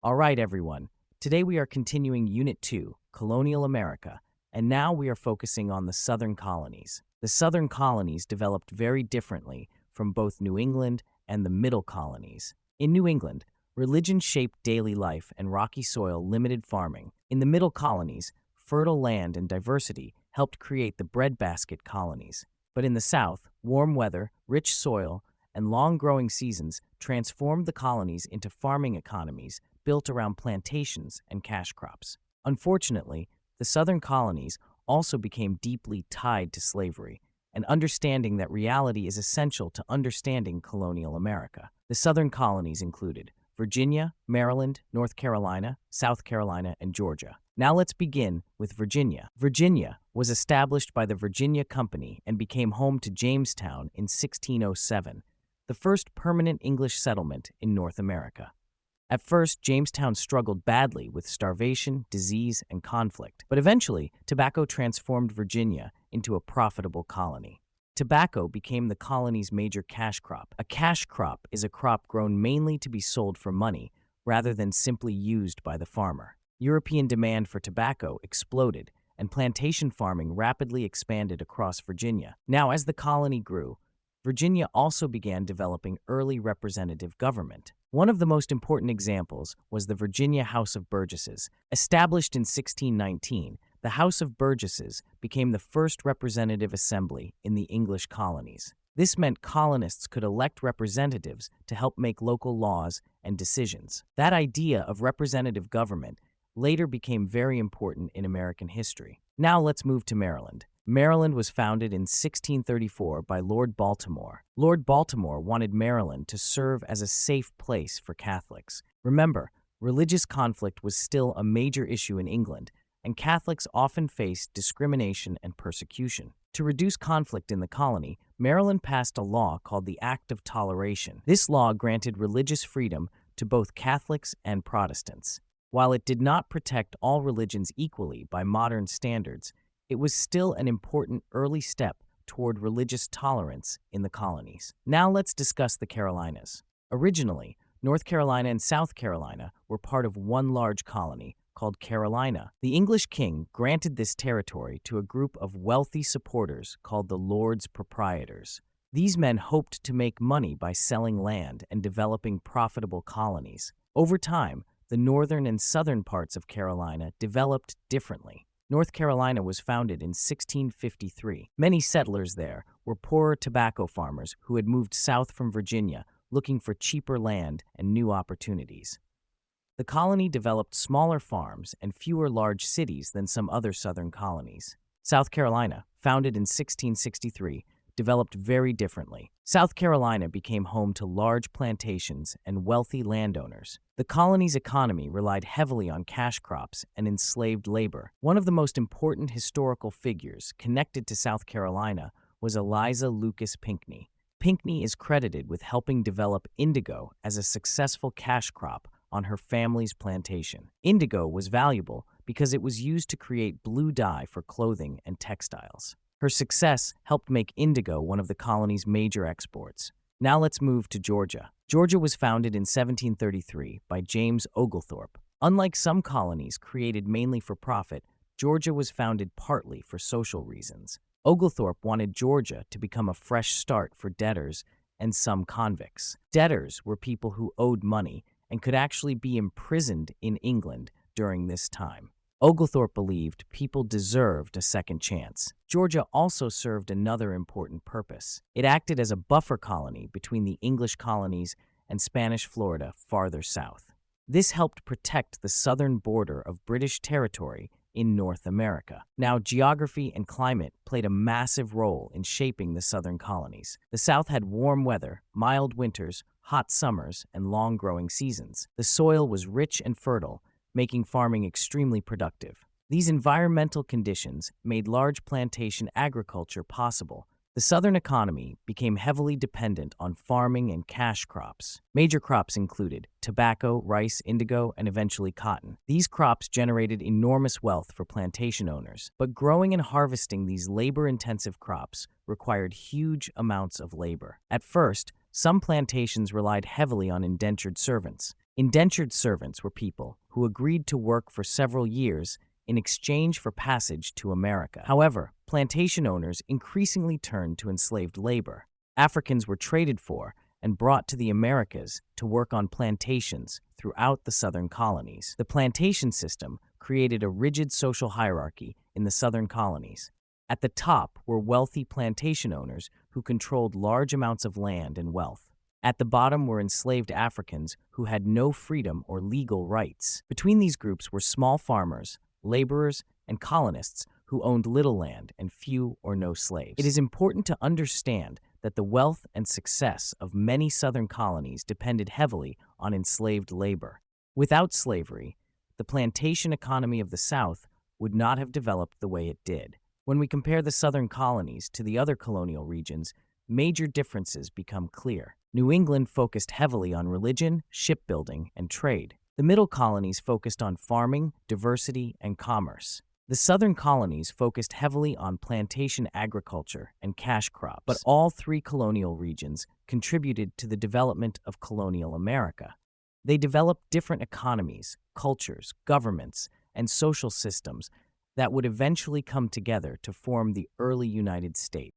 All right, everyone. Today we are continuing Unit 2, Colonial America, and now we are focusing on the Southern Colonies. The Southern Colonies developed very differently from both New England and the Middle Colonies. In New England, religion shaped daily life and rocky soil limited farming. In the Middle Colonies, fertile land and diversity helped create the breadbasket colonies. But in the South, warm weather, rich soil, and long growing seasons transformed the colonies into farming economies built around plantations and cash crops. Unfortunately, the Southern colonies also became deeply tied to slavery, and understanding that reality is essential to understanding colonial America. The Southern colonies included Virginia, Maryland, North Carolina, South Carolina, and Georgia. Now let's begin with Virginia. Virginia was established by the Virginia Company and became home to Jamestown in 1607, the first permanent English settlement in North America. At first, Jamestown struggled badly with starvation, disease, and conflict, but eventually, tobacco transformed Virginia into a profitable colony. Tobacco became the colony's major cash crop. A cash crop is a crop grown mainly to be sold for money, rather than simply used by the farmer. European demand for tobacco exploded, and plantation farming rapidly expanded across Virginia. Now, as the colony grew, Virginia also began developing early representative government. One of the most important examples was the Virginia House of Burgesses. Established in 1619, the House of Burgesses became the first representative assembly in the English colonies. This meant colonists could elect representatives to help make local laws and decisions. That idea of representative government later became very important in American history. Now let's move to Maryland. Maryland was founded in 1634 by Lord Baltimore. Lord Baltimore wanted Maryland to serve as a safe place for Catholics. Remember, religious conflict was still a major issue in England, and Catholics often faced discrimination and persecution. To reduce conflict in the colony, Maryland passed a law called the Act of Toleration. This law granted religious freedom to both Catholics and Protestants. While it did not protect all religions equally by modern standards, it was still an important early step toward religious tolerance in the colonies. Now let's discuss the Carolinas. Originally, North Carolina and South Carolina were part of one large colony called Carolina. The English king granted this territory to a group of wealthy supporters called the Lords Proprietors. These men hoped to make money by selling land and developing profitable colonies. Over time, the northern and southern parts of Carolina developed differently. North Carolina was founded in 1653. Many settlers there were poorer tobacco farmers who had moved south from Virginia looking for cheaper land and new opportunities. The colony developed smaller farms and fewer large cities than some other southern colonies. South Carolina, founded in 1663, developed very differently. South Carolina became home to large plantations and wealthy landowners. The colony's economy relied heavily on cash crops and enslaved labor. One of the most important historical figures connected to South Carolina was Eliza Lucas Pinckney. Pinckney is credited with helping develop indigo as a successful cash crop on her family's plantation. Indigo was valuable because it was used to create blue dye for clothing and textiles. Her success helped make indigo one of the colony's major exports. Now let's move to Georgia. Georgia was founded in 1733 by James Oglethorpe. Unlike some colonies created mainly for profit, Georgia was founded partly for social reasons. Oglethorpe wanted Georgia to become a fresh start for debtors and some convicts. Debtors were people who owed money and could actually be imprisoned in England during this time. Oglethorpe believed people deserved a second chance. Georgia also served another important purpose. It acted as a buffer colony between the English colonies and Spanish Florida farther south. This helped protect the southern border of British territory in North America. Now, geography and climate played a massive role in shaping the southern colonies. The South had warm weather, mild winters, hot summers, and long growing seasons. The soil was rich and fertile, making farming extremely productive. These environmental conditions made large plantation agriculture possible. The southern economy became heavily dependent on farming and cash crops. Major crops included tobacco, rice, indigo, and eventually cotton. These crops generated enormous wealth for plantation owners, but growing and harvesting these labor-intensive crops required huge amounts of labor. At first, some plantations relied heavily on indentured servants. Indentured servants were people who agreed to work for several years in exchange for passage to America. However, plantation owners increasingly turned to enslaved labor. Africans were traded for and brought to the Americas to work on plantations throughout the Southern colonies. The plantation system created a rigid social hierarchy in the Southern colonies. At the top were wealthy plantation owners who controlled large amounts of land and wealth. At the bottom were enslaved Africans who had no freedom or legal rights. Between these groups were small farmers, laborers, and colonists who owned little land and few or no slaves. It is important to understand that the wealth and success of many Southern colonies depended heavily on enslaved labor. Without slavery, the plantation economy of the South would not have developed the way it did. When we compare the Southern colonies to the other colonial regions, major differences become clear. New England focused heavily on religion, shipbuilding, and trade. The Middle colonies focused on farming, diversity, and commerce. The Southern colonies focused heavily on plantation agriculture and cash crops. But all three colonial regions contributed to the development of colonial America. They developed different economies, cultures, governments, and social systems that would eventually come together to form the early United States.